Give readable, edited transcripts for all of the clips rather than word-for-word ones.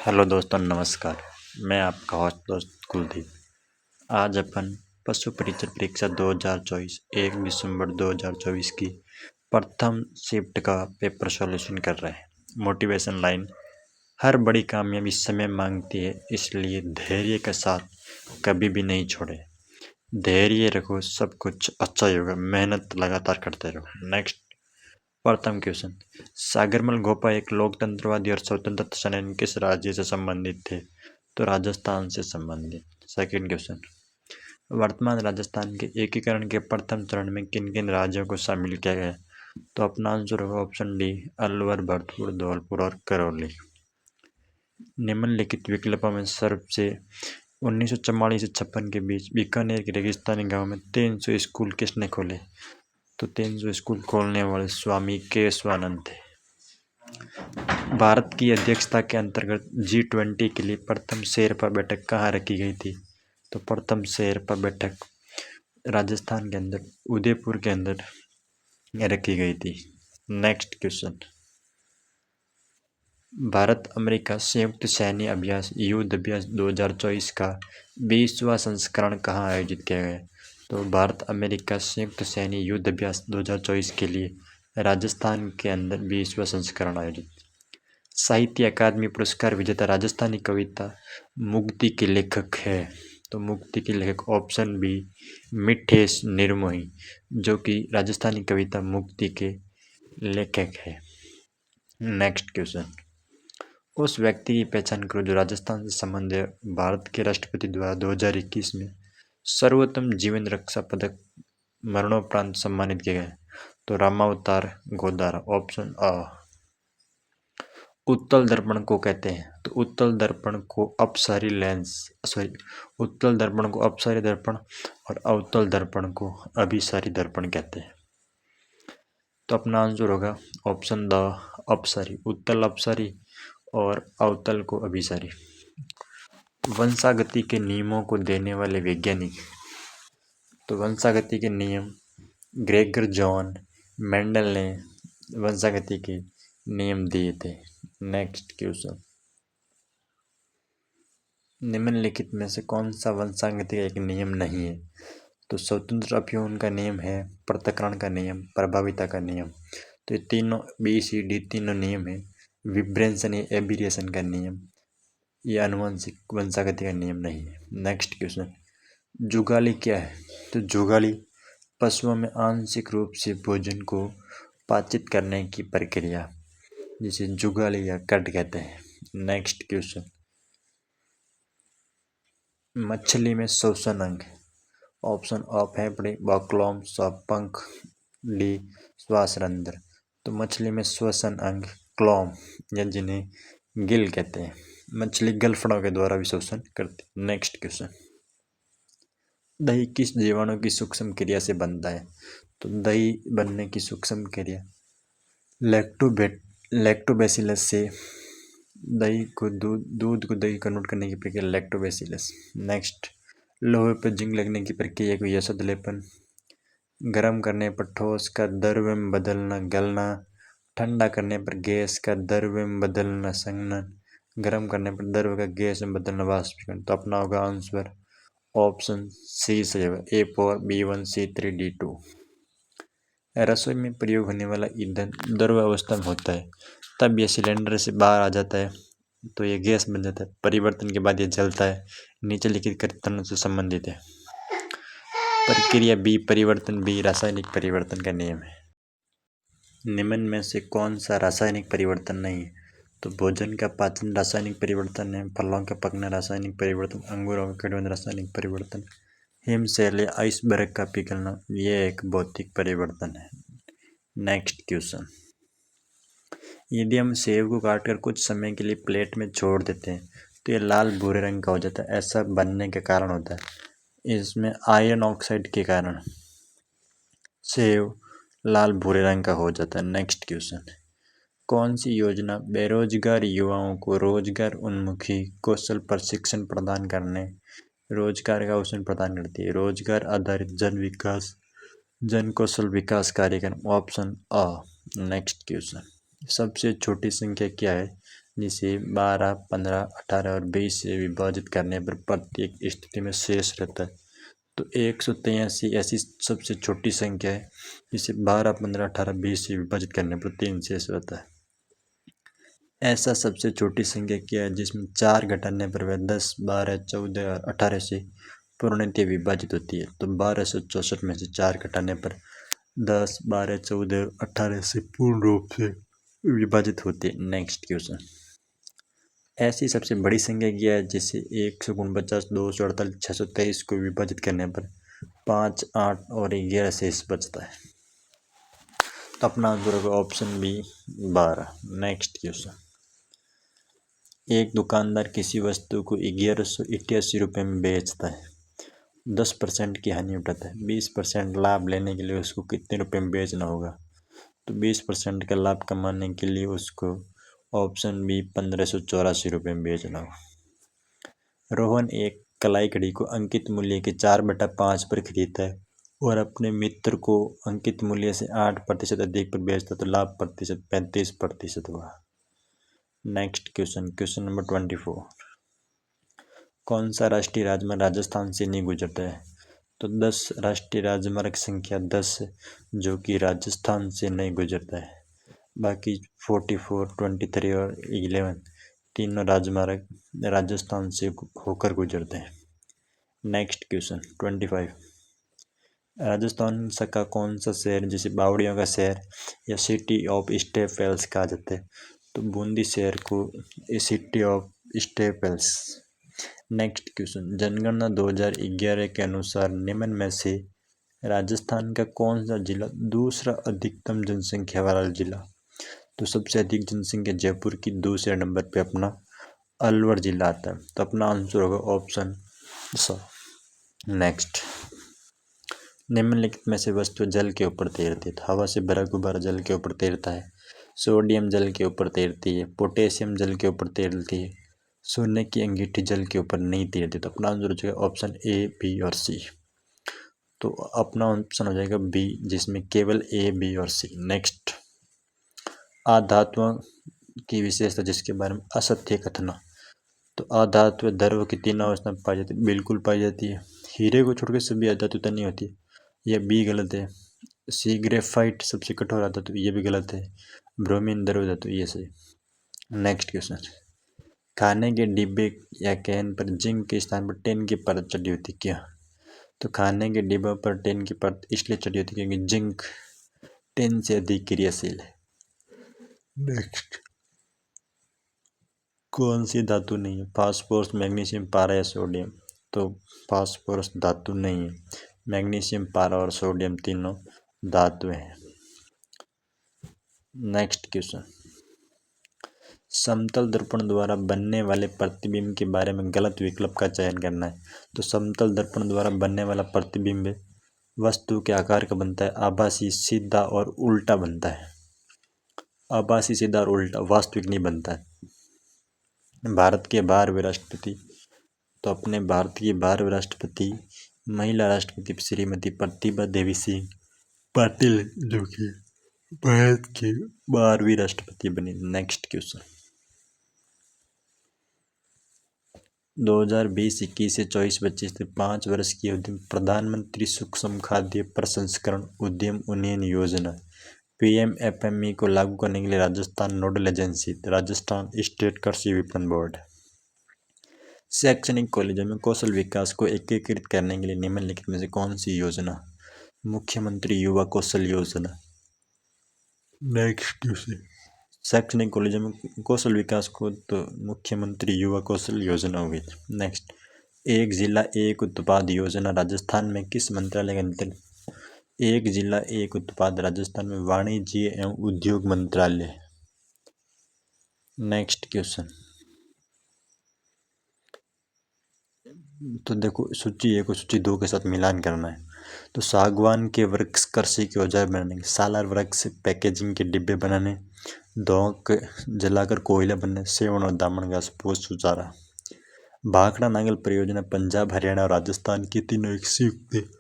Hello दोस्तों, नमस्कार। मैं आपका होस्ट दोस्त कुलदीप। आज अपन पशु परिचय परीक्षा 2024 1 दिसंबर 2024 की प्रथम शिफ्ट का पेपर सॉल्यूशन कर रहे हैं। मोटिवेशन लाइन: हर बड़ी कामयाबी समय मांगती है, इसलिए धैर्य के साथ कभी भी नहीं छोड़े। धैर्य रखो, सब कुछ अच्छा ही होगा। मेहनत लगातार करते रहो। नेक्स्ट, प्रथम क्वेश्चन: सागरमल गोपा एक लोकतंत्रवादी और स्वतंत्रता सेनानी किस राज्य से संबंधित थे? तो राजस्थान से संबंधित। सेकंड क्वेश्चन: वर्तमान राजस्थान के एकीकरण के प्रथम चरण में किन किन राज्यों को शामिल किया गया? तो अपना आंसर होगा ऑप्शन डी, अलवर, भरतपुर, धौलपुर और करौली। निम्नलिखित विकल्पों में सर्व से 1944 से 56 के बीच बीकानेर के रेगिस्तानी गांव में 300 स्कूल किसने खोले? तो 300 स्कूल खोलने वाले स्वामी केशवानंद थे। भारत की अध्यक्षता के अंतर्गत G20 के लिए प्रथम शेरपा बैठक कहाँ रखी गई थी? तो प्रथम शेरपा बैठक राजस्थान के अंदर उदयपुर के अंदर रखी गई थी। नेक्स्ट क्वेश्चन: भारत अमेरिका संयुक्त सैन्य अभ्यास युद्ध अभ्यास 2024 का 20वां संस्करण कहाँ आयोजित किया गया? तो भारत अमेरिका संयुक्त सैन्य युद्ध अभ्यास 2024 के लिए राजस्थान के अंदर 20वां संस्करण आयोजित। साहित्य अकादमी पुरस्कार विजेता राजस्थानी कविता मुक्ति के लेखक है? तो मुक्ति के लेखक ऑप्शन बी, मिठेश निर्मोही, जो कि राजस्थानी कविता मुक्ति के लेखक है। नेक्स्ट क्वेश्चन: उस व्यक्ति की पहचान करो जो राजस्थान से संबंधित है। भारत के राष्ट्रपति द्वारा 2021 में सर्वोत्तम जीवन रक्षा पदक मरणोपरांत सम्मानित किया गया। तो रामावतार गोदारा, ऑप्शन आ। उत्तल दर्पण को कहते हैं? तो उत्तल दर्पण को अपसारी दर्पण और अवतल दर्पण को अभिसारी दर्पण कहते हैं। तो अपना आंसर होगा ऑप्शन द, अपसारी। उत्तल अपसारी और अवतल को अभिसारी। वंशागति के नियमों को देने वाले वैज्ञानिक? तो वंशागति के नियम ग्रेगर जॉन मेंडल ने वंशागति के नियम दिए थे। नेक्स्ट क्वेश्चन: निम्नलिखित में से कौन सा वंशागति का एक नियम नहीं है? तो स्वतंत्र अपयूहन का नियम है, पृथक्करण का नियम, प्रभाविता का नियम। तो ये तीनों BCD तीनों नियम है। विब्रेंशन या एबिरेशन का नियम, ये आनुवंशिक वंशागति का नियम नहीं है। नेक्स्ट क्वेश्चन: जुगाली क्या है? तो जुगाली पशुओं में आंशिक रूप से भोजन को पाचित करने की प्रक्रिया, जिसे जुगाली या कट कहते हैं। नेक्स्ट क्वेश्चन: मछली में श्वसन अंग? ऑप्शन अ फेफड़े, बकलोम, पंख, डी श्वास रंध्र। तो मछली में श्वसन अंग क्लोम या जिन्हें गिल कहते हैं। मछली गलफड़ों के द्वारा भी श्वसन करती है। नेक्स्ट क्वेश्चन: दही किस जीवाणु की सूक्ष्म क्रिया से बनता है? तो दही बनने की सूक्ष्म क्रिया लैक्टोबैसिलस से दही को दूध को दही कन्वर्ट करने की प्रक्रिया लैक्टोबैसिलस। नेक्स्ट: लोहे पर जिंक लगने की प्रक्रिया को यशोद लेपन। गर्म करने पर ठोस का द्रव्य में बदलना गलना। ठंडा करने पर गैस का द्रव्य में बदलना संघनन। गर्म करने पर द्रव्य का गैस में बदलना वाष्पीकरण। तो अपना होगा आंसर ऑप्शन सी सही होगा, A4 B1 C3 D2। रसोई में प्रयोग होने वाला ईंधन द्रव अवस्था में होता है, तब यह सिलेंडर से बाहर आ जाता है तो ये गैस बन जाता है। परिवर्तन के बाद ये जलता है। नीचे लिखित कथनों से संबंधित है। प्रक्रिया बी परिवर्तन, बी रासायनिक परिवर्तन का नियम है। निम्न में से कौन सा रासायनिक परिवर्तन नहीं है? तो भोजन का पाचन रासायनिक परिवर्तन है, फलों का पकना रासायनिक परिवर्तन, अंगूरों का किण्वन रासायनिक परिवर्तन, हिमशैल या आइसबर्ग का पिघलना ये एक भौतिक परिवर्तन है। नेक्स्ट क्वेश्चन: यदि हम सेब को काटकर कुछ समय के लिए प्लेट में छोड़ देते हैं तो ये लाल भूरे रंग का हो जाता है। ऐसा बनने के कारण होता है इसमें आयरन ऑक्साइड के कारण सेब लाल भूरे रंग का हो जाता है। नेक्स्ट क्वेश्चन: कौन सी योजना बेरोजगार युवाओं को रोजगार उन्मुखी कौशल प्रशिक्षण प्रदान करने, रोजगार का अवसर प्रदान करती है? रोजगार आधारित जन कौशल विकास कार्यक्रम, ऑप्शन अ। नेक्स्ट क्वेश्चन: सबसे छोटी संख्या क्या है जिसे 12, 15, 18 और 20 से विभाजित करने पर प्रत्येक स्थिति में शेष रहता है। तो 183 ऐसी सबसे छोटी संख्या है जिसे 12, 15, 18, 20 से विभाजित करने पर 3 शेष रहता है। ऐसा सबसे छोटी संख्या क्या है जिसमें 4 घटाने पर वह 10, 12, 14 और 18 से पूर्णतः विभाजित होती है। तो 1264 में से 4 घटाने पर 10, 12, 14, 18 से पूर्ण रूप से विभाजित होती है। नेक्स्ट क्वेश्चन, ऐसी सबसे बड़ी संख्या क्या है जिसे 149, 248, 623 को विभाजित करने पर 5, 8 और 11 शेष बचता है। तो अपना आंसर होगा ऑप्शन बी 12। नेक्स्ट क्वेश्चन, एक दुकानदार किसी वस्तु को 1188 रुपये में बेचता है, 10% की हानि उठाता है, 20% लाभ लेने के लिए उसको कितने रुपए में बेचना होगा? तो 20% का लाभ कमाने के लिए उसको ऑप्शन बी 1584 रुपये में बेचना होगा। रोहन एक कलाई घड़ी को अंकित मूल्य के 4/5 पर खरीदता है और अपने मित्र को अंकित मूल्य से 8% अधिक पर बेचता है, तो लाभ प्रतिशत 35% हुआ। नेक्स्ट क्वेश्चन, क्वेश्चन नंबर 24, कौन सा राष्ट्रीय राजमार्ग राजस्थान से नहीं गुजरता है? तो 10 राष्ट्रीय राजमार्ग संख्या 10 जो कि राजस्थान से नहीं गुजरता है। बाकी 44, 23 और 11 तीनों राजमार्ग राजस्थान से होकर गुजरते हैं। नेक्स्ट क्वेश्चन 25, राजस्थान का कौन सा शहर जिसे बावड़ियों का शहर या सिटी ऑफ स्टेप वेल्स कहा जाता है? तो बूंदी शहर को city of step wells. Next question, जनगणना 2011 के अनुसार निम्न में से राजस्थान का कौन सा जिला दूसरा अधिकतम जनसंख्या वाला जिला? तो सबसे अधिक जनसंख्या जयपुर की, दूसरे नंबर पे अपना अलवर जिला आता है। तो अपना आंसर होगा ऑप्शन स। नेक्स्ट, निम्नलिखित में से वस्तु जल के ऊपर तैरती है। हवा से भरा गुब्बारा जल के ऊपर तैरता है, सोडियम जल के ऊपर तैरती है, पोटेशियम जल के ऊपर तैरती है, सोने की अंगीठी जल के ऊपर नहीं तैरती। तो अपना आंसर हो जाएगा ऑप्शन ए, बी और सी। तो अपना ऑप्शन हो जाएगा बी, जिसमें केवल ए, बी और सी। नेक्स्ट, आधात्वों की विशेषता जिसके बारे में असत्य कथना। तो अधातु द्रव की 3 अवस्था में पाई जाती है, बिल्कुल पाई जाती है। हीरे को छोड़कर सभी अधातुता नहीं होती, यह बी गलत है। सी ग्रेफाइट सबसे कठोर अधातु, ये भी गलत है। ब्रोमीन द्रव धातु, ये सही। नेक्स्ट क्वेश्चन, खाने के डिब्बे या कैन पर जिंक के स्थान पर टिन की परत चढ़ी होती है, क्या? तो खाने के डिब्बों पर टिन की परत इसलिए चढ़ी होती है क्योंकि जिंक टिन से अधिक क्रियाशील है। नेक्स्ट, कौन सी धातु नहीं है? फास्फोरस, मैग्नीशियम, पारा या सोडियम? तो फास्फोरस धातु नहीं है, मैग्नीशियम, पारा और सोडियम तीनों धातु हैं। नेक्स्ट क्वेश्चन, समतल दर्पण द्वारा बनने वाले प्रतिबिंब के बारे में गलत विकल्प का चयन करना है। तो समतल दर्पण द्वारा बनने वाला प्रतिबिंब वस्तु के आकार का बनता है, आभासी, सीधा और उल्टा बनता है। आभासी, सीधा और उल्टा, वास्तविक नहीं बनता है। भारत के 12वें राष्ट्रपति, तो अपने भारत की 12वें राष्ट्रपति महिला राष्ट्रपति श्रीमती प्रतिभा देवी सिंह पाटिल जो कि भारत की 12वीं राष्ट्रपति बनी। नेक्स्ट क्वेश्चन, 2020-21 से 24-25 से 5 वर्ष की अवधि में प्रधानमंत्री सूक्ष्म खाद्य प्रसंस्करण उद्यम उन्नयन योजना PMFME को लागू करने के लिए Rajasthan nodal agency Rajasthan state कृषि विपणन बोर्ड। शैक्षणिक कॉलेजों में कौशल विकास को एकीकृत करने के लिए निम्नलिखित में से कौन सी योजना? मुख्यमंत्री युवा कौशल योजना। नेक्स्ट क्वेश्चन, शैक्षणिक कॉलेजों में कौशल विकास को तो मुख्यमंत्री युवा कौशल योजना होगी। नेक्स्ट, एक जिला एक उत्पाद योजना राजस्थान में किस मंत्रालय के अंतर्गत? एक जिला एक उत्पाद राजस्थान में वाणिज्य एवं उद्योग मंत्रालय। नेक्स्ट क्वेश्चन, तो देखो सूची 1 और सूची 2 के साथ मिलान करना है। तो सागवान के वृक्ष कृषि के औजार बनाने, सालार वृक्ष पैकेजिंग के डिब्बे बनाने, धोंक जलाकर कोयला बनने, सेवन और दामन घास पोष चारा। भाखड़ा नांगल परियोजना पंजाब, हरियाणा और राजस्थान की तीनों एक संयुक्त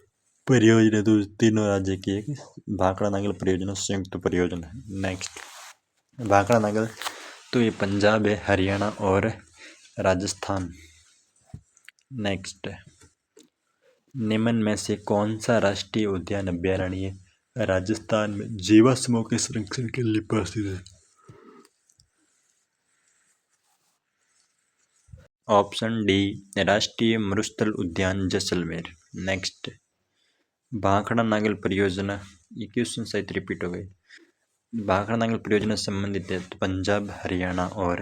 परियोजना, तो तीनों राज्य की एक भाखड़ा नांगल परियोजना संयुक्त परियोजना है। नेक्स्ट, भाखड़ा नांगल तो ये पंजाब है, हरियाणा और राजस्थान। नेक्स्ट, निम्न में से कौन सा राष्ट्रीय उद्यान अभयारण्य राजस्थान में जीवाश्मों के संरक्षण के लिए प्रसिद्ध है? ऑप्शन डी, राष्ट्रीय मरुस्थल उद्यान जैसलमेर। नेक्स्ट, भाखड़ा नागल परियोजना, ये क्वेश्चन सहित रिपीट हो गई। भाखड़ा नागल परियोजना से संबंधित है तो पंजाब, हरियाणा और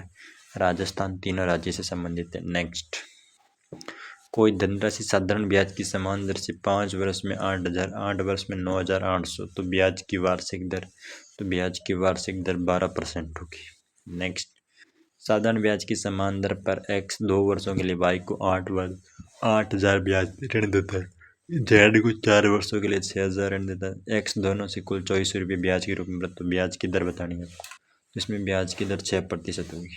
राजस्थान तीनों राज्य से संबंधित है। नेक्स्ट, कोई धनराशि साधारण ब्याज की समान दर से 5 वर्ष में 8,000, 8 वर्ष में 9,800, तो ब्याज की वार्षिक दर 12% होगी। नेक्स्ट, साधारण ब्याज की समान दर पर एक्स 2 वर्षों के लिए वाई को 8,000 ब्याज ऋण देता है, जेड को 4 वर्षों के लिए 6,000 ऋण देता है, एक्स दोनों से कुल 2400 रुपये ब्याज के रूप में। तो ब्याज की दर बतानी है आपको, तो इसमें ब्याज की दर 6% होगी।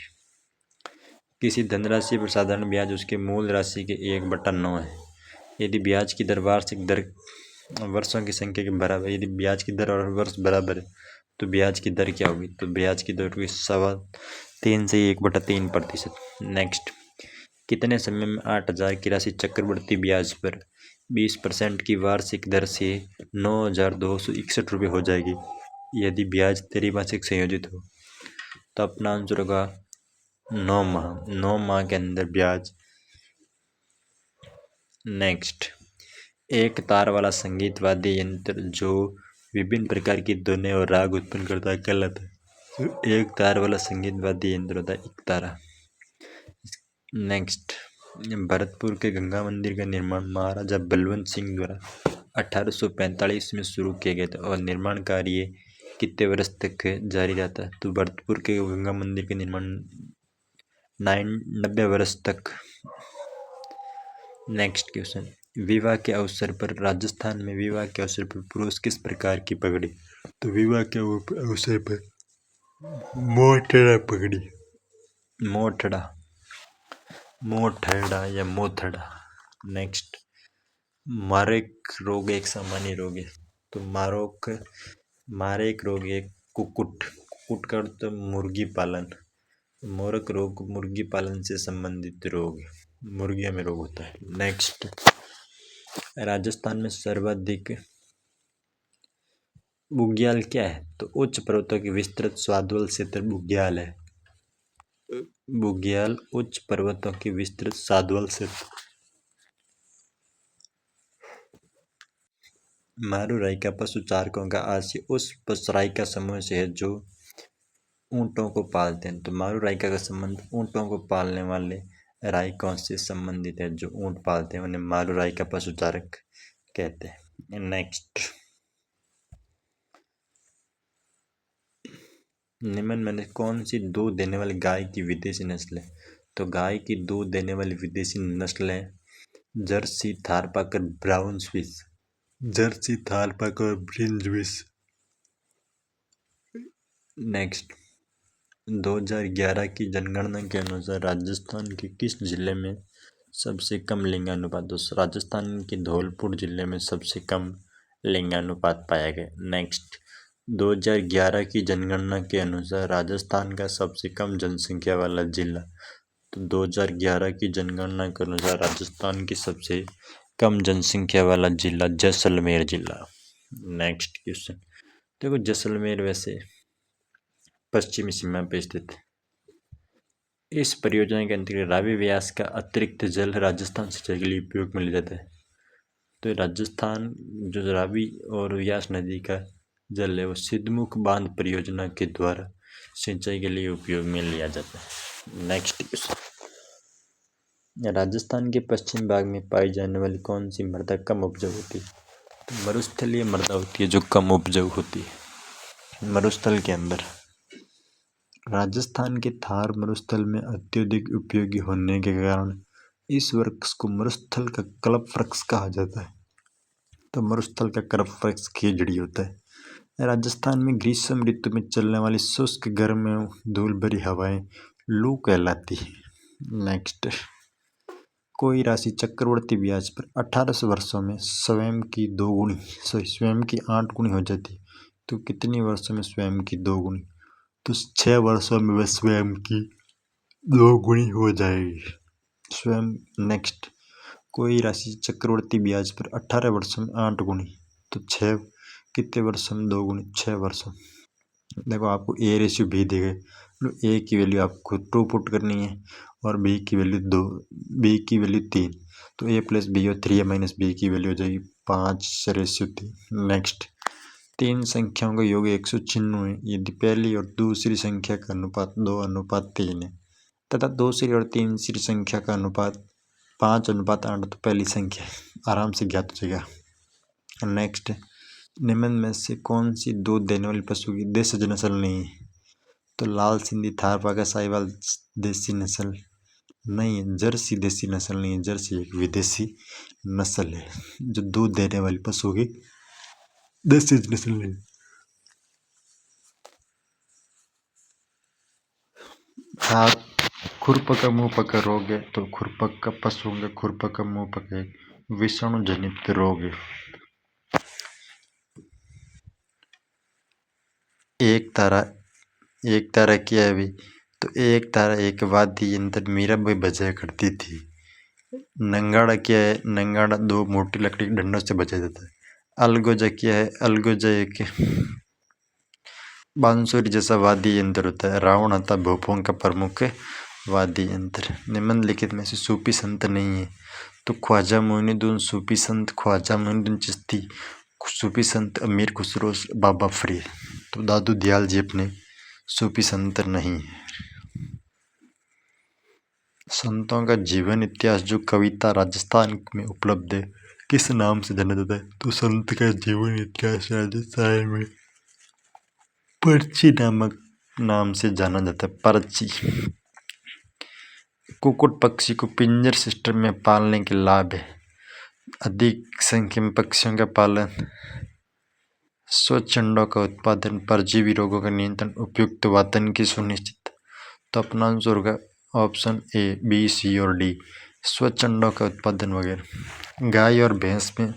किसी धनराशि पर साधारण ब्याज उसके मूल राशि के 1/9 है। यदि ब्याज की दर वार्षिक दर वर्षों की संख्या के बराबर, यदि ब्याज की दर और वर्ष बराबर है तो ब्याज की दर क्या होगी? तो ब्याज की दर होगी 3.25 से 1/3%। नेक्स्ट, कितने समय में 8,000 की राशि चक्रवृद्धि ब्याज पर 20% की वार्षिक दर से 9,261 रुपये हो जाएगी यदि ब्याज त्रैमासिक संयोजित हो? तो अपना आंसर होगा 9 माह। 9 माह के अंदर ब्याज। नेक्स्ट, एक तार वाला संगीत वाद्य यंत्र जो विभिन्न प्रकार की ध्वनि और राग उत्पन्न करता है कहलाता है? तो एक तार वाला संगीत वाद्य यंत्र होता है एक तारा। नेक्स्ट, भरतपुर के गंगा मंदिर का निर्माण महाराजा बलवंत सिंह द्वारा 1845 में शुरू किया गया था और निर्माण कार्य कितने वर्ष तक जारी रहता है? तो भरतपुर के गंगा मंदिर का निर्माण 90 वर्ष तक। नेक्स्ट क्वेश्चन, विवाह के अवसर पर राजस्थान में विवाह के अवसर पर पुरुष किस प्रकार की पगड़ी? तो विवाह के अवसर पर मोठड़ा पगड़ी, मोठड़ा या मोथड़ा। नेक्स्ट, मारेक रोग एक सामान्य रोग है, तो मारेक रोग एक कुक्कुट का अर्थ मुर्गी पालन, मोरक रोग मुर्गी पालन से संबंधित रोग, मुर्गियों में रोग होता है। नेक्स्ट, राजस्थान में सर्वाधिक बुग्याल क्या है? तो उच्च पर्वतों की विस्तृत स्वादुल क्षेत्र बुग्याल है। बुग्याल उच्च पर्वतों की विस्तृत स्वादुल क्षेत्र। मारू राइका पशु चारकों का आशय उस पशु राइका समूह से है जो ऊँटों को पालते हैं। तो मारू राइका का संबंध ऊँटों को पालने वाले राइकों से संबंधित है, जो ऊँट पालते हैं उन्हें मारू राइका पशु चारक कहते हैं। नेक्स्ट, निम्न में कौन सी दूध देने वाली गाय की विदेशी नस्ल है? तो गाय की दूध देने वाली विदेशी नस्ल है Jersey, Tharparkar, brown Swiss. Jersey, Tharparkar और ब्राउन स्विस। नेक्स्ट, 2011 की जनगणना के अनुसार राजस्थान के किस जिले में सबसे कम लिंगानुपात? तो राजस्थान के धौलपुर जिले में सबसे कम लिंगानुपात पाया गया। नेक्स्ट, 2011 की जनगणना के अनुसार राजस्थान का सबसे कम जनसंख्या वाला जिला? तो 2011 की जनगणना के अनुसार राजस्थान की सबसे कम जनसंख्या वाला जिला जैसलमेर जिला। नेक्स्ट क्वेश्चन, देखो जैसलमेर वैसे पश्चिमी सीमा पर स्थित है। इस परियोजना के अंतर्गत रावी व्यास का अतिरिक्त जल राजस्थान सिंचाई के लिए उपयोग में लिया जाता है। तो राजस्थान जो रावी और व्यास नदी का जल है वो सिद्धमुख बांध परियोजना के द्वारा सिंचाई के लिए उपयोग में लिया जाता है। नेक्स्ट क्वेश्चन, राजस्थान के पश्चिम भाग में पाई जाने वाली कौन सी मृदा कम उपजाऊ होती है? तो मरुस्थलीय मृदा होती है जो कम उपजाऊ होती है। मरुस्थल के अंदर राजस्थान के थार मरुस्थल में अत्यधिक उपयोगी होने के कारण इस वृक्ष को मरुस्थल का कल्प वृक्ष कहा जाता है। तो मरुस्थल का कल्प वृक्ष खिजड़ी होता है। राजस्थान में ग्रीष्म ऋतु में चलने वाली शुष्क गर्म एवं धूल भरी हवाएं लू कहलाती है। नेक्स्ट, कोई राशि चक्रवर्ती ब्याज पर 18 वर्षों में स्वयं की 8 गुनी हो जाती है, तो कितनी वर्षों में स्वयं की 2 गुनी? तो 6 वर्षों में वह स्वयं की 2 गुनी हो जाएगी। स्वयं नेक्स्ट, कोई राशि चक्रवर्ती ब्याज पर 18 वर्षों में 8 गुनी, तो 6 कितने वर्षों में 2 गुनी, 6 वर्षों। देखो आपको ए रेशियो बी दी गई, ए की वैल्यू आपको 2 पुट करनी है और बी की वैल्यू 2, बी की वैल्यू 3, तो ए प्लस बी और 3 माइनस बी की वैल्यू हो जाएगी 5/3। नेक्स्ट, 3 संख्याओं का योग 196 है यदि पहली और दूसरी संख्या का अनुपात 2:3 है तथा दूसरी और तीसरी संख्या का अनुपात 5:8, तो पहली संख्या आराम से ज्ञात हो जाएगा। नेक्स्ट, निम्न में से कौन सी दूध देने वाली पशु की देसी नस्ल नहीं है? तो लाल सिंधी, थारपारकर, साहिवाल देसी नस्ल नहीं है। जर्सी देसी नस्ल नहीं है, जर्सी एक विदेशी नस्ल है जो दूध देने वाली पशु की देसी नस्ल नहीं है। हाथ खुरपका मुंह पका रोग है, तो खुरपका पशुओं का खुरपका मुंह पका एक विषाणु जनित रोग है। एक तारा क्या है भी, तो एक तारा एक वाद्य यंत्र मीराबाई बजाया करती थी। नंगाड़ा क्या है, नंगाड़ा 2 मोटी लकड़ी के डंडों से बजाया जाता है। अलगोजा क्या है, अलगोजा एक बांसुरी जैसा वाद्य यंत्र होता है। रावण था भोपों का प्रमुख वाद्य यंत्र। निम्नलिखित में से सूफी संत नहीं है, तो ख्वाजा मोइनुद्दीन सूफी संत, ख्वाजा मोइनुद्दीन चिश्ती सूफी संत, अमीर खुसरो बाबा फरीद, तो दादू दयाल जी अपने सूफी संत नहीं है। संतों का जीवन इतिहास जो कविता राजस्थान में उपलब्ध है किस नाम से जाना जाता है? तो संत का जीवन इतिहास राजस्थान में पर्ची नामक नाम से जाना जाता है। पर्ची। कुक्कुट पक्षी को पिंजर सिस्टम में पालने के लाभ है। अधिक संख्या में पक्षियों का पालन, स्वच्छ अंडों का उत्पादन, परजीवी रोगों का नियंत्रण, उपयुक्त वातावरण की सुनिश्चित। तो अपना आंसर होगा ऑप्शन ए, बी, सी और डी, स्वच्छ अंडों का उत्पादन वगैरह। गाय और भैंस में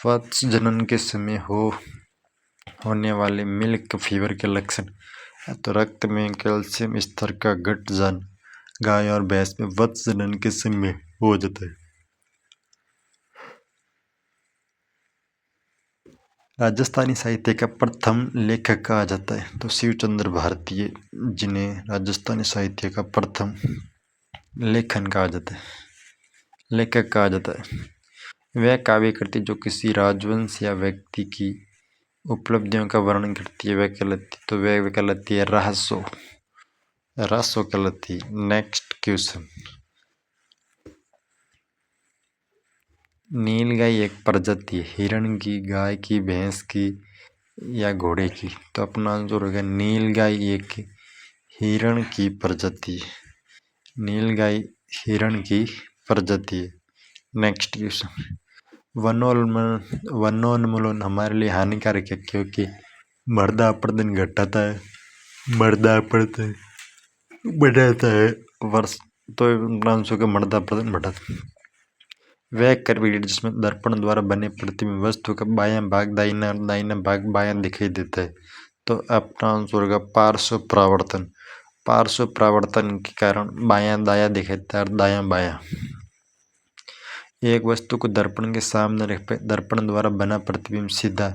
वत्स जनन के समय होने वाले मिल्क फीवर के लक्षण, तो रक्त में कैल्शियम स्तर का घट जाना गाय और भैंस में वत्स जनन के समय हो जाता है। राजस्थानी साहित्य का प्रथम लेखक कहा जाता है, तो शिवचंद्र भारतीय, जिन्हें राजस्थानी साहित्य का प्रथम लेखक कहा जाता है। वह काव्य कृति जो किसी राजवंश या व्यक्ति की उपलब्धियों का वर्णन करती है वह कहलाती है रहस्यो कहलाती है। नेक्स्ट क्वेश्चन, नीलगाय एक प्रजाति है, हिरण की, गाय की, भैंस की या घोड़े की? तो अपना आंसर होगा नीलगाय एक हिरण की प्रजाति है। नीलगाय हिरण की प्रजाति है। नेक्स्ट क्वेश्चन, वनोन्मूलन हमारे लिए हानिकारक है क्योंकि मृदा अपरदन घटाता है, मृदा अपरदन बढ़ाता है वर्ष, तो आंसर होगा मृदा अपरदन बढ़ाता है। वह कर्वीड जिसमें दर्पण द्वारा बने प्रतिबिंब वस्तु का बायां भाग दाहिना भाग बायां दिखाई देता है, तो अपना आंसर होगा पार्श्व परावर्तन। पार्श्व परावर्तन के कारण बायां दायां दिखाई देता है और दायां बायां। एक वस्तु को दर्पण के सामने रख दर्पण द्वारा बना प्रतिबिंब सीधा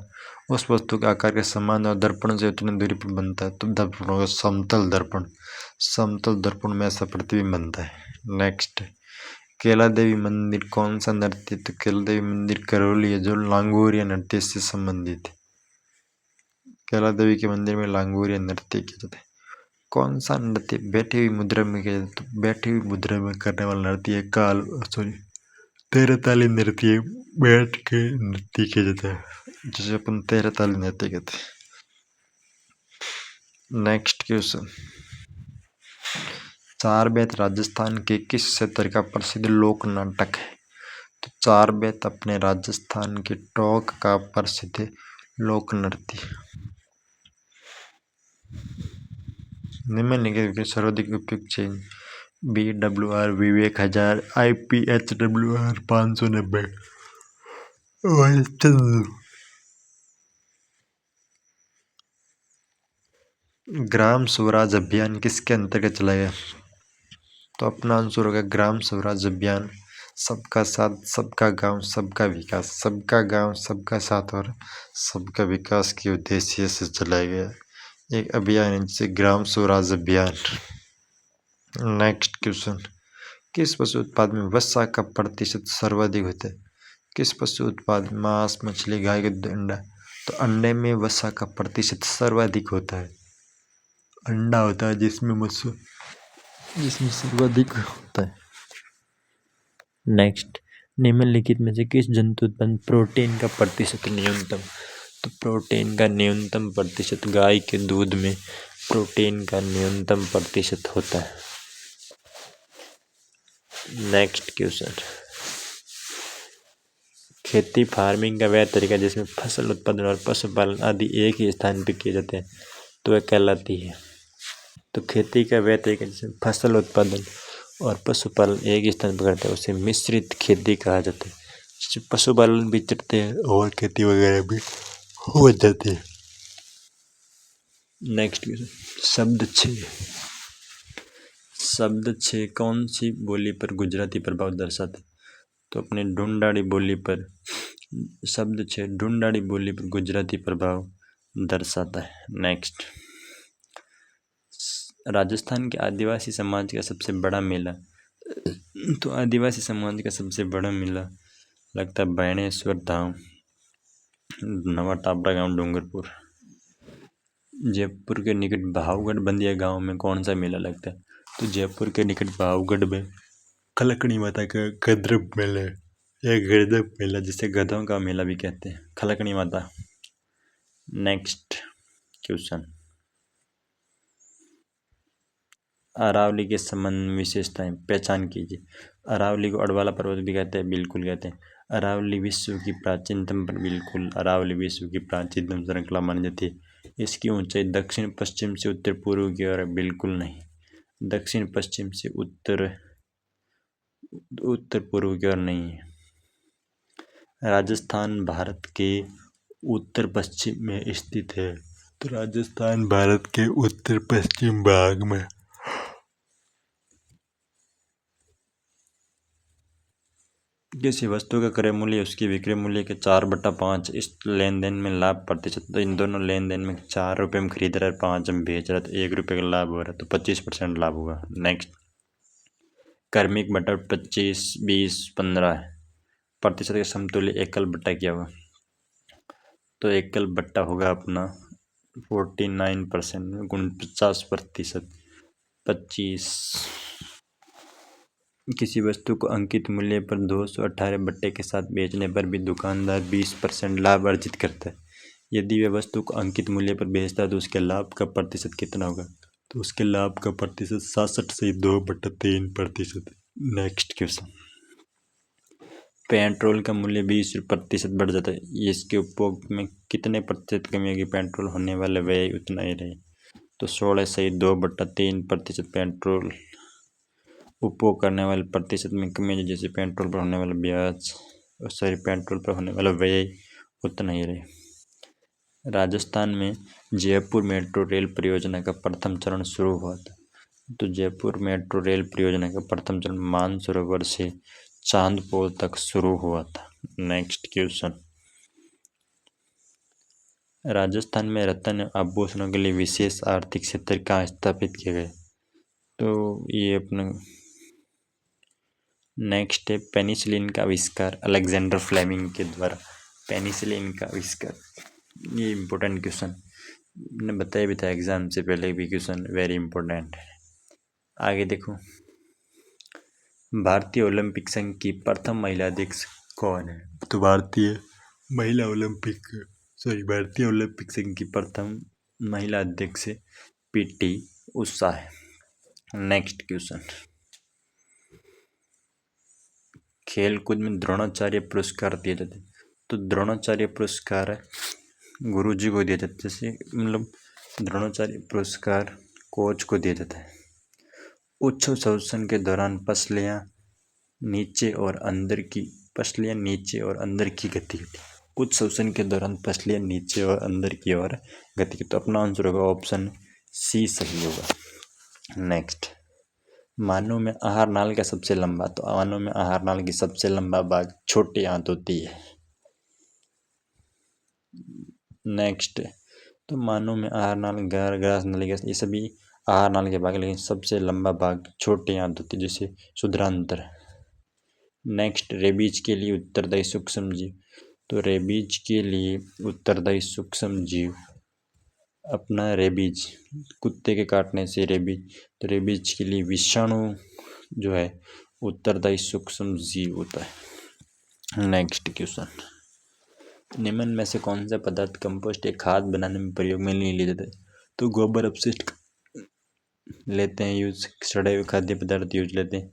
उस वस्तु के आकार के समान और दर्पण से उतनी दूरी पर बनता है, तो दर्पण होगा समतल दर्पण। समतल दर्पण में ऐसा प्रतिबिंब बनता है। नेक्स्ट, केला देवी मंदिर कौन सा नृत्य? तो केला देवी मंदिर करौली है जो लांगोरिया नृत्य से संबंधित है। केला देवी के मंदिर में लांगोरिया नृत्य किया जाता है। कौन सा नृत्य बैठी हुई मुद्रा में किया जाता है? तो बैठी हुई मुद्रा में करने वाला नृत्य तेरह ताली नृत्य, बैठ के नृत्य किया जाता है जिसे अपन 13 ताली नृत्य कहते हैं। नेक्स्ट क्वेश्चन, चार बेत राजस्थान के किस क्षेत्र का प्रसिद्ध लोक नाटक है? तो चार बेत अपने राजस्थान के टोंक का प्रसिद्ध लोक नृत्य। निम्नलिखित के सर्वाधिक उपयुक्त चेंज, BWR विवेक 1000, IPHWR 590 और ग्राम स्वराज अभियान किसके अंतर्गत चलाया गया? तो अपना आंसर होगा ग्राम स्वराज अभियान सबका साथ सबका गांव सबका विकास, सबका गांव सबका साथ और सबका विकास के उद्देश्य से चलाया गया एक अभियान है जिसे ग्राम स्वराज अभियान। नेक्स्ट क्वेश्चन, किस पशु उत्पाद में वसा का प्रतिशत सर्वाधिक होता है? किस पशु उत्पाद, मांस, मछली, गाय का अंडा? तो अंडे में वसा का प्रतिशत सर्वाधिक होता है। अंडा होता है जिसमें सर्वाधिक होता है। नेक्स्ट, निम्नलिखित में से किस जंतु उत्पन्न प्रोटीन का प्रतिशत न्यूनतम? तो प्रोटीन का न्यूनतम प्रतिशत गाय के दूध में प्रोटीन का न्यूनतम प्रतिशत होता है। नेक्स्ट क्वेश्चन, खेती फार्मिंग का वह तरीका जिसमें फसल उत्पादन और पशुपालन आदि एक ही स्थान पर किए जाते हैं तो वह कहलाती है? तो खेती का वह तरीका जिसमें फसल उत्पादन और पशुपालन एक ही स्थान पर करते हैं उसे मिश्रित खेती कहा जाता है, जिसमें पशुपालन भी करते हैं और खेती वगैरह भी हो जाती है। नेक्स्ट क्वेश्चन, शब्द छः कौन सी बोली पर गुजराती प्रभाव दर्शाते? तो अपने ढूंढाड़ी बोली पर शब्द छः ढूंढाड़ी बोली पर गुजराती प्रभाव दर्शाता है। नेक्स्ट, राजस्थान के आदिवासी समाज का सबसे बड़ा मेला? तो आदिवासी समाज का सबसे बड़ा मेला लगता है बाणेश्वर धाम, नवा टापरा गांव, डूंगरपुर। जयपुर के निकट भावगढ़ बंदिया गांव में कौन सा मेला लगता है? तो जयपुर के निकट भावगढ़ में खलकड़ी माता का गद्रब मेला या गद्रब मेला, जिसे गधों का मेला भी कहते हैं, खलकड़ी माता। नेक्स्ट क्वेश्चन, अरावली के संबंध में विशेषताएं पहचान कीजिए। अरावली को अडवाला पर्वत भी कहते हैं, बिल्कुल कहते हैं। अरावली विश्व की प्राचीनतम, बिल्कुल अरावली विश्व की प्राचीनतम श्रृंखला मानी जाती है। इसकी ऊंचाई दक्षिण पश्चिम से उत्तर पूर्व की ओर, बिल्कुल नहीं, दक्षिण पश्चिम से उत्तर पूर्व की ओर नहीं है। राजस्थान भारत के उत्तर पश्चिम में स्थित है। तो राजस्थान भारत के उत्तर पश्चिम भाग में। किसी वस्तु का क्रय मूल्य उसकी विक्रय मूल्य के 4/5 इस लेन देन में लाभ प्रतिशत। तो इन दोनों लेन देन में 4 रुपये में खरीद रहा है, 5 में बेच रहा है, तो 1 रुपये का लाभ हो रहा है, तो 25% लाभ होगा। नेक्स्ट, क्रमिक बटा 25, 20, 15 प्रतिशत के समतुल्य एकल बट्टा क्या होगा? तो एकल बट्टा होगा अपना 49% 49%, 25। किसी वस्तु को अंकित मूल्य पर 218 बट्टे के साथ बेचने पर भी दुकानदार 20% लाभ अर्जित करता है। यदि वह वस्तु को अंकित मूल्य पर बेचता है तो उसके लाभ का प्रतिशत कितना होगा? तो उसके लाभ का प्रतिशत 67 से 2/3%। नेक्स्ट क्वेश्चन, पेट्रोल का मूल्य 20% बढ़ जाता है, इसके उपभोग में कितने प्रतिशत कमी होगी? पेट्रोल होने वाला व्यय उतना ही रहे, तो 16 से 2/3% पेट्रोल उपभोग करने वाले प्रतिशत में कमी है, जैसे पेट्रोल पर होने वाला ब्याज, पेट्रोल पर होने वाला व्यय उतना ही रहे। राजस्थान में जयपुर मेट्रो रेल परियोजना का प्रथम चरण शुरू हुआ था। तो जयपुर मेट्रो रेल परियोजना का प्रथम चरण मानसरोवर से चांदपोल तक शुरू हुआ था। नेक्स्ट क्वेश्चन, राजस्थान में रत्न आभूषणों के लिए विशेष आर्थिक क्षेत्र कहाँ स्थापित किए गए? तो ये अपना नेक्स्ट है पेनिसिलिन का आविष्कार अलेक्जेंडर फ्लेमिंग के द्वारा। पेनिसिलिन का आविष्कार, ये इम्पोर्टेंट क्वेश्चन ने बताया भी था एग्जाम से पहले भी, क्वेश्चन वेरी इंपॉर्टेंट है। आगे देखो, भारतीय ओलंपिक संघ की प्रथम महिला अध्यक्ष कौन है? तो भारतीय ओलंपिक संघ की प्रथम महिला अध्यक्ष पीटी उषा है। नेक्स्ट क्वेश्चन, खेलकूद में द्रोणाचार्य पुरस्कार दिए जाते हैं। तो द्रोणाचार्य पुरस्कार गुरु जी को दिया जाता है, जैसे मतलब द्रोणाचार्य पुरस्कार कोच को दिया जाता है। उच्छ्व श्वसन के दौरान पसलियाँ नीचे और अंदर की गति होती है। उच्च श्वसन के दौरान पसलियाँ नीचे और अंदर की ओर गति की। तो अपना आंसर होगा ऑप्शन सी सही होगा। नेक्स्ट, मानव में आहार नाल का सबसे लंबा, तो मानव में आहार नाल की सबसे लंबा भाग छोटी आंत होती है। नेक्स्ट, तो मानव में आहार नाल, ग्रास नलिका, ये सभी आहार नाल के भाग, लेकिन सबसे लंबा भाग छोटी आंत होती है, जिसे शुद्रांतर। नेक्स्ट, रेबीज के लिए उत्तरदायी सूक्ष्म जीव, तो रेबीज के लिए उत्तरदायी सूक्ष्म जीव अपना रेबीज, कुत्ते के काटने से रेबीज, तो रेबीज के लिए विषाणु जो है उत्तरदायी सूक्ष्म जीव होता है। नेक्स्ट क्वेश्चन, निम्न में से कौन सा पदार्थ कंपोस्ट या खाद बनाने में प्रयोग में नहीं लिया जाता है? तो गोबर अपशिष्ट लेते हैं यूज, सड़े हुए खाद्य पदार्थ यूज लेते हैं,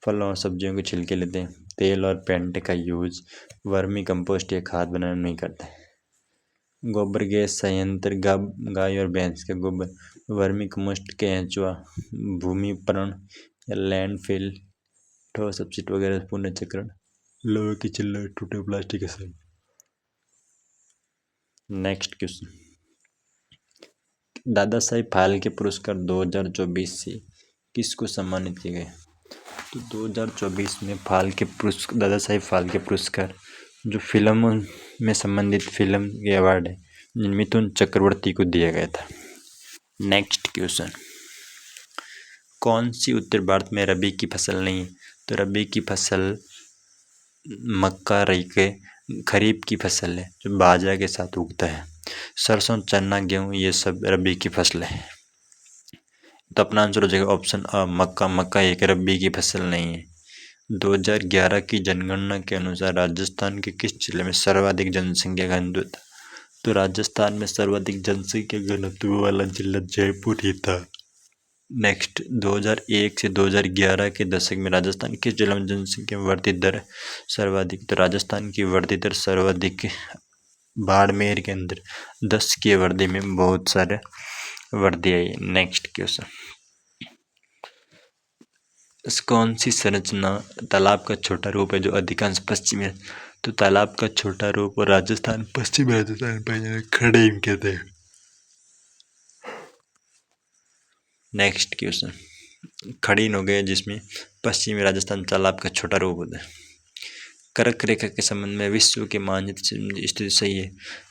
फलों और सब्जियों के छिलके लेते हैं, तेल और पेंट का यूज वर्मी कंपोस्ट या खाद बनाने में नहीं करते। गोबर गैस संयंत्र, गाय और भैंस का गोबर, वर्मी कंपोस्ट, केंचुआ, भूमि उपकरण या लैंडफिल, ठोस अपशिष्ट वगैरह, पुनर्चक्रण, लोहे की चिल्लर, टूटे प्लास्टिक के सब। नेक्स्ट क्वेश्चन, दादा साहेब फाल्के पुरस्कार 2024 से किसको सम्मानित किया गया? तो 2024 में दादा साहेब फाल्के पुरस्कार जो फिल्मों में संबंधित फिल्म के अवार्ड है, मिथुन चक्रवर्ती को दिया गया था। नेक्स्ट क्वेश्चन, कौन सी उत्तर भारत में रबी की फसल नहीं है? तो रबी की फसल मक्का, रई के खरीफ की फसल है जो बाजरा के साथ उगता है। सरसों, चना, गेहूँ, ये सब रबी की फसल है। तो अपना आंसर हो जाएगा ऑप्शन अ, मक्का। मक्का एक रबी की फसल नहीं है। 2011 की जनगणना के अनुसार राजस्थान के किस जिले में सर्वाधिक जनसंख्या घनत्व था? तो राजस्थान में सर्वाधिक जनसंख्या घनत्व वाला जिला जयपुर ही था। नेक्स्ट, 2001 से 2011 के दशक में राजस्थान किस जिले में जनसंख्या वृद्धि दर सर्वाधिक? तो राजस्थान की वृद्धि दर सर्वाधिक बाड़मेर के अंदर 10 की वृद्धि में बहुत सारे वृद्धि आई। नेक्स्ट क्वेश्चन, कौन सी संरचना तालाब का छोटा रूप है जो अधिकांश पश्चिमी, तो तालाब का छोटा रूप और राजस्थान, पश्चिमी राजस्थान पर खड़े कहते हैं। नेक्स्ट क्वेश्चन, खड़ीन हो गए जिसमें पश्चिमी राजस्थान तालाब का छोटा रूप होता है। कर्क रेखा के संबंध में विश्व के मानचित्र से स्थिति सही है?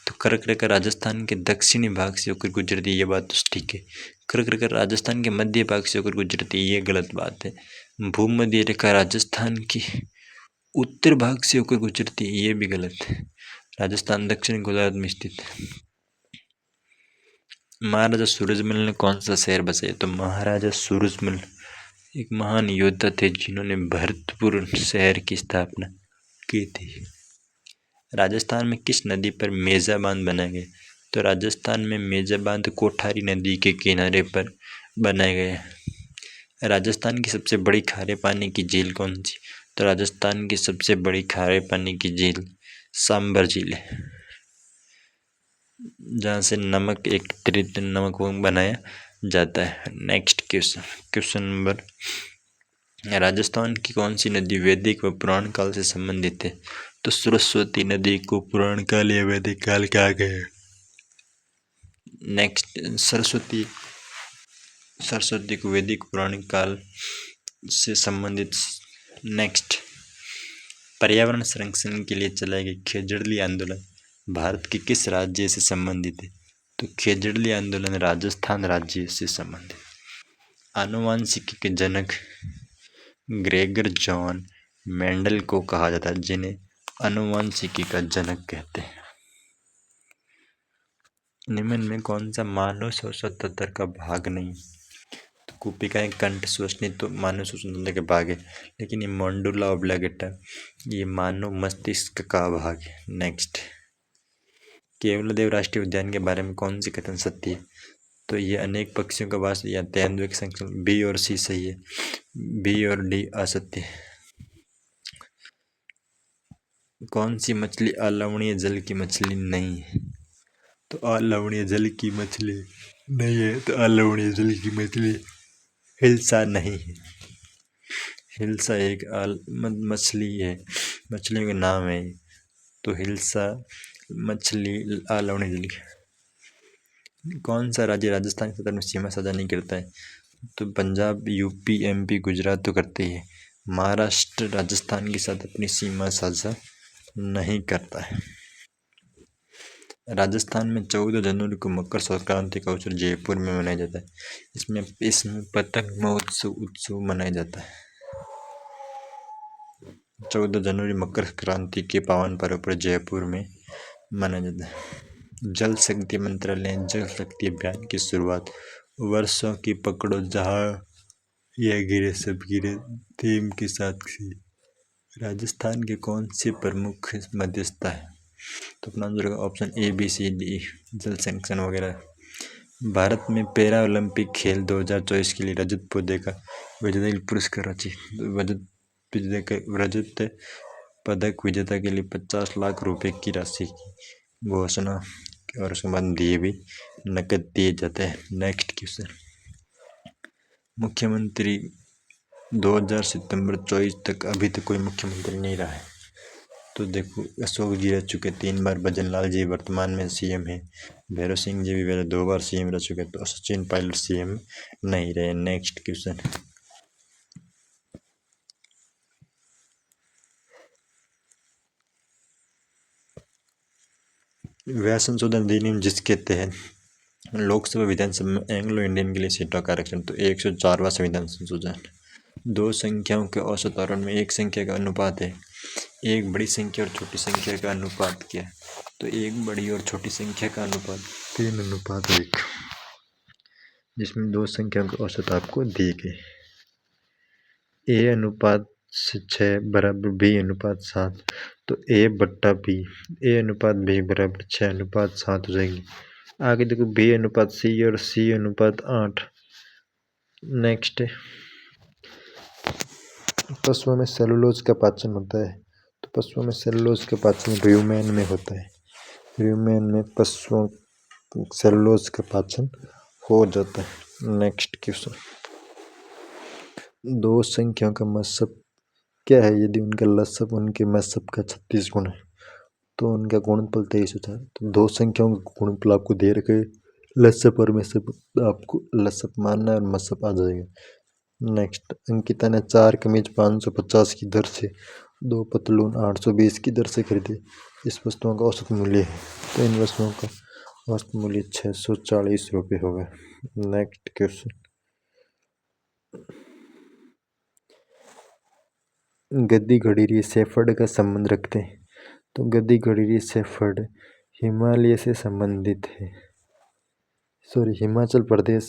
तो कर्क रेखा राजस्थान के दक्षिणी भाग से होकर गुजरती है, ये बात तो ठीक है। कर्क रेखा राजस्थान के मध्य भाग से होकर गुजरती है, ये गलत बात है। भूमध्य रेखा राजस्थान की उत्तर भाग से होकर गुजरती है, ये भी गलत है। राजस्थान दक्षिण गुजरात में स्थित है। महाराजा सूरजमल ने कौन सा शहर बसाया? तो महाराजा सूरजमल एक महान योद्धा थे जिन्होंने भरतपुर शहर की स्थापना की थी। राजस्थान में किस नदी पर मेजा बांध बनाया गया? तो राजस्थान में मेजा बांध कोठारी नदी के किनारे पर बनाया गया। राजस्थान की सबसे बड़ी खारे पानी की झील कौन सी? तो राजस्थान की सबसे बड़ी खारे पानी की झील सांबर झील है, जहाँ से नमक एकत्रित नमक बनाया जाता है। Next question, question number, Rajasthan की कौन सी नदी वैदिक व पुराण काल से संबंधित है? तो सरस्वती नदी को पुराण काल या वैदिक काल कहा गया है। नेक्स्ट, सरस्वती को वैदिक पुराणिक काल से संबंधित। नेक्स्ट, पर्यावरण संरक्षण के लिए चलाए गए खेजड़ली आंदोलन भारत के किस राज्य से संबंधित है? तो खेजड़ली आंदोलन राजस्थान राज्य से संबंधित। आनुवांशिकी के जनक ग्रेगर जॉन मेंडल को कहा जाता है, जिन्हें आनुवांशिकी का जनक कहते हैं। निम्न में कौन सा मानव श्वसन तंत्र का भाग नहीं? तो कूपिकाएं, कंठ, श्वसनी तो मानव श्वसन तंत्र के भाग है, लेकिन ये मेडुला ऑब्लिंगेटा ये मानव मस्तिष्क का भाग है। नेक्स्ट, केवलादेव राष्ट्रीय उद्यान के बारे में कौन सी कथन सत्य है? तो ये अनेक पक्षियों का वास या तेंदुए के संख्या, बी और सी सही है, बी और डी असत्य है। कौन सी मछली अलवणीय जल की मछली नहीं है? तो अलवणीय जल की मछली नहीं है, तो अलवणीय जल की मछली हिल्सा नहीं है। हिल्सा एक मछली है, मछलियों के नाम है, तो हिल्सा मछली अलवणीय जल की। कौन सा राज्य राजस्थान के साथ अपनी सीमा साझा नहीं करता है? तो पंजाब, यूपी, एमपी, गुजरात तो करते ही है। महाराष्ट्र राजस्थान के साथ अपनी सीमा साझा नहीं करता है। राजस्थान में 14 जनवरी को मकर संक्रांति का उत्सव जयपुर में मनाया जाता है। इसमें पतंग महोत्सव उत्सव मनाया जाता है। 14 जनवरी मकर संक्रांति के पावन पर्व पर जयपुर में मनाया जाता है। जल शक्ति मंत्रालय ने जल शक्ति अभियान की शुरुआत वर्षों की पकड़ो जहाँ ये गिरे सब गिरे थीम के साथ की। राजस्थान के कौन से प्रमुख मध्यस्थता है? तो अपना आंसर होगा option A B C D, जल संरक्षण वगैरह। भारत में पैरा ओलंपिक खेल 2024 के लिए रजत पुरस्कार रजत पदक विजेता के लिए 50 लाख रुपए की राशि की घोषणा और उसके बाद दिए भी नकद दिए जाते हैं। नेक्स्ट क्वेश्चन, मुख्यमंत्री 2000 सितंबर 24 तक अभी तक कोई मुख्यमंत्री नहीं रहा है। तो देखो, अशोक जी रह चुके 3 बार, भजन लाल जी वर्तमान में सीएम है, भैरव सिंह जी भी पहले 2 बार सीएम रह चुके, तो सचिन पायलट सीएम नहीं रहे। नेक्स्ट क्वेश्चन, वह संशोधन अधिनियम जिसके तहत लोकसभा विधानसभा में एंग्लो इंडियन के लिए सीटों का आरक्षण, तो 104वां संविधान संशोधन। दो संख्याओं के औसत आरोहण में एक संख्या का अनुपात है, एक बड़ी संख्या और छोटी संख्या का अनुपात क्या है? तो एक बड़ी और छोटी संख्या का अनुपात 3:1, जिसमें दो संख्याओं के औसत आपको दी गई। A/6 = B/7, तो A/B = 6:7 हो जाएगी। आगे देखो B/C और C/8। नेक्स्ट, पशुओं में सेलुलोज का पाचन होता है, तो पशुओं में सेलुलोज का पाचन र्यूमेन में होता है। र्यूमेन में पशुओं सेलुलोज का पाचन हो जाता है। नेक्स्ट क्वेश्चन, दो संख्याओं का मसब क्या है यदि उनका लसब उनके मसब का 36 गुण है? तो उनका गुणनफल 23 होता है। तो दो संख्याओं का गुणनफल आपको दे रखे, लसब और मसब, आपको लसब मानना है और मसब आ जाएगा। नेक्स्ट, अंकिता ने 4 कमीज 550 की दर से, 2 पतलून 820 की दर से खरीदे। इस वस्तुओं का औसत मूल्य है, तो इन वस्तुओं का औसत मूल्य 640 रुपये होगा। नेक्स्ट क्वेश्चन, गद्दी घड़ीरी सेफर्ड का संबंध रखते हैं, तो गद्दी घड़ीरी सेफर्ड हिमालय से संबंधित है। हिमाचल प्रदेश।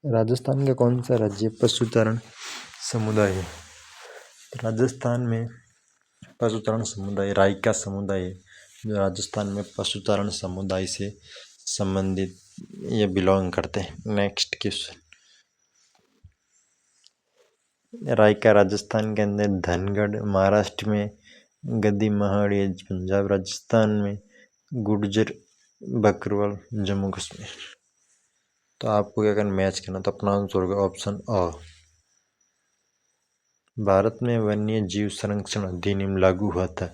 राजस्थान का कौन सा राज्य पशुचारण समुदाय है? राजस्थान में पशुचारण समुदाय रायका समुदाय है, जो राजस्थान में पशुचारण समुदाय से संबंधित ये बिलोंग करते हैं। नेक्स्ट क्वेश्चन, रायका राजस्थान के अंदर, धनगढ़ महाराष्ट्र में, गद्दी महाड़ी पंजाब राजस्थान में, गुर्जर बकरवाल जम्मू कश्मीर। तो आपको क्या करना, मैच करना, तो अपना आंसर होगा ऑप्शन अ। भारत में वन्य जीव संरक्षण अधिनियम लागू हुआ था,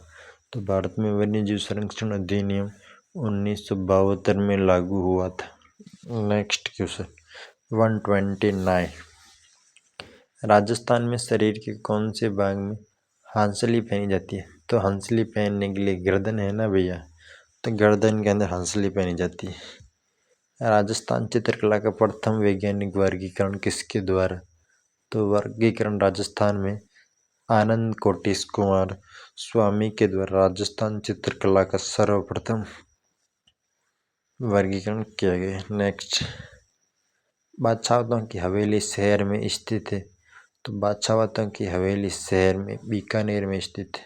तो भारत में वन्य जीव संरक्षण अधिनियम 1972 में लागू हुआ था। नेक्स्ट क्वेश्चन, 129, राजस्थान में शरीर के कौन से भाग में हंसली पहनी जाती है? तो हंसली पहनने के लिए गर्दन है ना भैया, तो गर्दन के अंदर हंसली पहनी जाती है। राजस्थान चित्रकला का प्रथम वैज्ञानिक वर्गीकरण किसके द्वारा? तो वर्गीकरण राजस्थान में आनंद कोटिस कुमार स्वामी के द्वारा राजस्थान चित्रकला का सर्वप्रथम वर्गीकरण किया गया। नेक्स्ट, बादशाहतों की हवेली शहर में स्थित है, तो बादशाहतों की हवेली शहर में बीकानेर में स्थित है।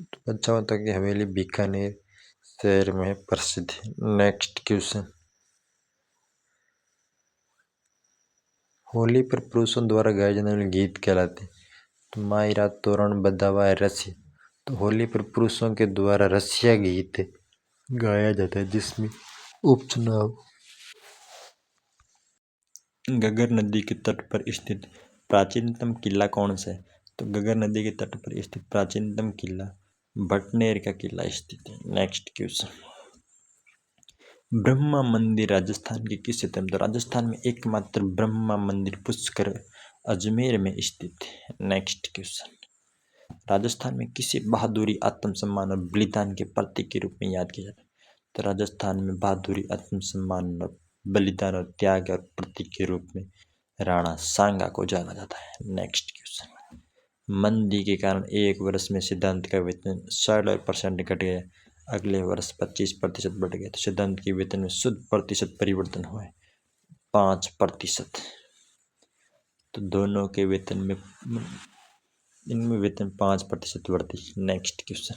तो बादशाहतों की हवेली बीकानेर शहर में प्रसिद्ध है। नेक्स्ट क्वेश्चन, होली पर पुरुषों द्वारा गाए जाने वाले गीत कहलाते हैं, तो माई रात तोरण बधावा है रसी, तो होली पर पुरुषों के द्वारा रसिया गीत गाया जाता है, जिसमें उपचुनाव। घग्गर नदी के तट पर स्थित प्राचीनतम किला कौन सा है? तो घग्गर नदी के तट पर स्थित प्राचीनतम किला भटनेर का किला स्थित है। नेक्स्ट क्वेश्चन, ब्रह्मा मंदिर राजस्थान के किस क्षेत्र में? तो राजस्थान में एकमात्र ब्रह्मा मंदिर पुष्कर अजमेर में स्थित है। नेक्स्ट क्वेश्चन, राजस्थान में किसे बहादुरी, आत्मसम्मान और बलिदान के प्रतीक के रूप में याद किया जाता है? तो राजस्थान में बहादुरी, आत्मसम्मान और बलिदान और त्याग और प्रतीक के रूप में राणा सांगा को जाना जाता है। नेक्स्ट क्वेश्चन, मंदी के कारण एक वर्ष में सिद्धांत का वेतन 60% घट गया, अगले वर्ष 25% बढ़ गया, तो सिद्धांत के वेतन में शुद्ध प्रतिशत परिवर्तन हुआ है 5%। तो दोनों के वेतन में इनमें वेतन 5% वृद्धि। नेक्स्ट क्वेश्चन,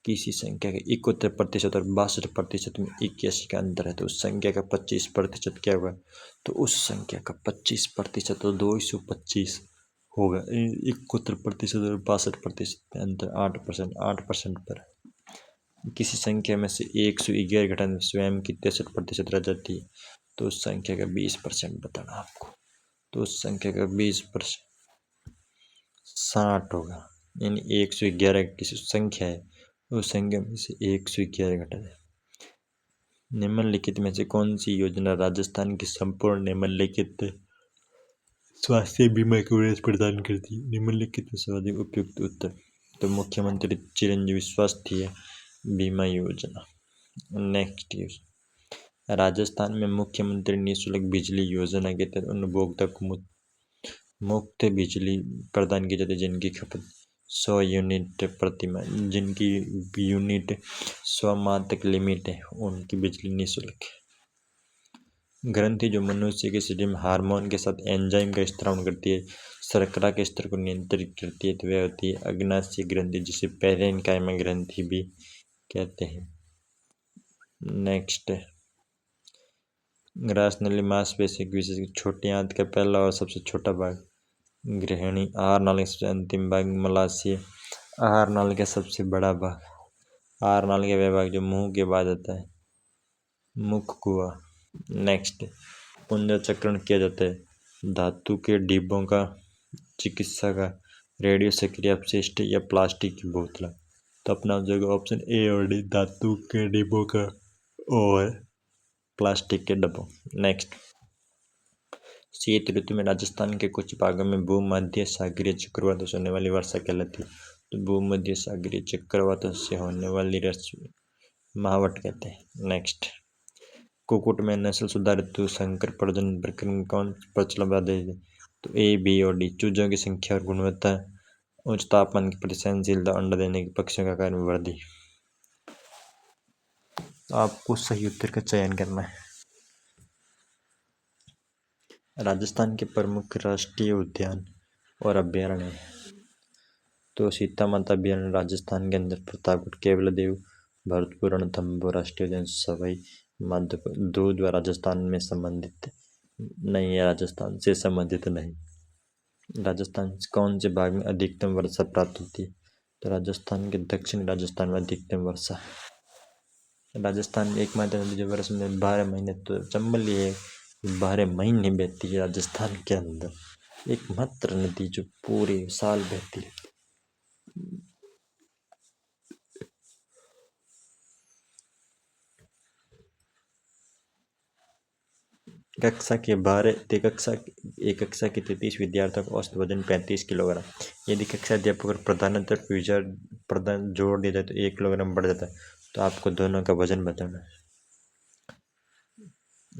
किसी संख्या के 71% और 62% में 81 का अंतर है, तो उस संख्या का 25% क्या होगा? तो उस संख्या का 25% तो 225 होगा। 71% और 62% में अंतर 8% पर। किसी संख्या में से 111 घटाने स्वयं की 63% रह जाती है, तो उस संख्या का 20% बताना आपको। तो उस संख्या का 20% 60 होगा, यानी 111 किसी संख्या है, उस संख्या में से 111 घटा जाए। निम्नलिखित में से कौन सी योजना राजस्थान की संपूर्ण निम्नलिखित स्वास्थ्य बीमा कवरेज प्रदान करती है? निम्नलिखित में सर्वाधिक उपयुक्त उत्तर, तो मुख्यमंत्री चिरंजीवी स्वास्थ्य बीमा योजना। नेक्स्ट, राजस्थान में मुख्यमंत्री निःशुल्क बिजली योजना के तहत उन उपभोक्ता को मुफ्त बिजली प्रदान की जाती है जिनकी खपत 100 यूनिट प्रति माह, जिनकी यूनिट 100 माह तक लिमिट है, उनकी बिजली निःशुल्क है। ग्रंथि जो मनुष्य के शरीर में हार्मोन के साथ एंजाइम का स्त्राव करती है, शर्करा के स्तर को नियंत्रित करती है, तो वह होती है अग्नाशय ग्रंथि, जिसे पैरेन्काइमा ग्रंथि भी कहते हैं। नेक्स्ट, ग्रासनली मांसपेशी की विशेष छोटी आंत का पहला और सबसे छोटा भाग ग्रहणी, आहार नाली का सबसे अंतिम भाग मलाशय, आहार नाली का सबसे बड़ा भाग, आहार नाली का वह भाग जो मुंह के बाद आता है, मुख कुआ। नेक्स्ट, पुंजचक्रण किया जाता है धातु के डिब्बों का, चिकित्सा का, रेडियो सक्रिय अपशिष्ट या प्लास्टिक की बोतल। तो अपना हो जाएगा ऑप्शन ए और डी, धातु के डिब्बों का और प्लास्टिक के डब्बों। नेक्स्ट, शीत ऋतु में राजस्थान के कुछ भागों में भूमध्य सागरीय चक्रवातों से होने वाली वर्षा कहलाती है, तो भूमध्य सागरीय चक्रवातों से होने वाली वर्षा महावट कहते हैं। नेक्स्ट, कुक्कुट में नस्ल सुधार हेतु संकर प्रजनन प्रक्रिया कौन प्रचलन दे? तो ए, बी और डी, चूजों की संख्या और गुणवत्ता, उच्च तापमान की प्रति सहनशीलता, अंडा देने के पक्षियों का आकार में वृद्धि। आपको सही उत्तर का चयन करना है। राजस्थान के प्रमुख राष्ट्रीय उद्यान और अभ्यारण्य हैं, तो सीता माता अभ्यारण्य राजस्थान के अंदर, प्रतापगढ़, केवलादेव, भरतपुर, रणथंभौर राष्ट्रीय उद्यान, सवाई माधोपुर। दूध व राजस्थान में संबंधित नहीं है, राजस्थान से संबंधित नहीं। राजस्थान कौन से भाग में अधिकतम वर्षा प्राप्त होती है? तो राजस्थान के दक्षिण राजस्थान में अधिकतम वर्षा। राजस्थान में एकमात्र नदी जो वर्ष में 12 महीने, तो चंबल ही है, 12 महीने बहती है राजस्थान के अंदर, एकमात्र नदी जो पूरे साल बहती है। कक्षा के 33 विद्यार्थियों का औसत वजन 35 किलोग्राम। यदि कक्षा अध्यापक और प्रधानाध्यापक प्रदान जोड़ दिया जाए तो 1 किलोग्राम बढ़ जाता है, तो आपको दोनों का वजन बताना है।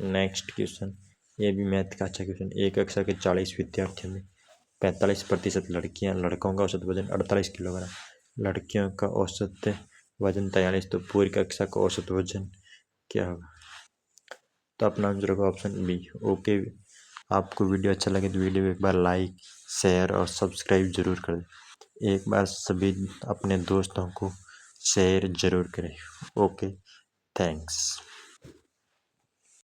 नेक्स्ट क्वेश्चन, ये भी मैथ का अच्छा क्वेश्चन। एक कक्षा के 40 विद्यार्थियों में 45% लड़कियां, लड़कों का औसत वजन 48 किलोग्राम, लड़कियों का औसत वजन 43, तो पूरी कक्षा का औसत वजन क्या होगा? तो अपना आंसर होगा ऑप्शन बी। ओके, आपको वीडियो अच्छा लगे तो वीडियो को एक बार लाइक, शेयर और सब्सक्राइब जरूर कर दें। एक बार सभी अपने दोस्तों को शेयर जरूर करें। Okay, thanks.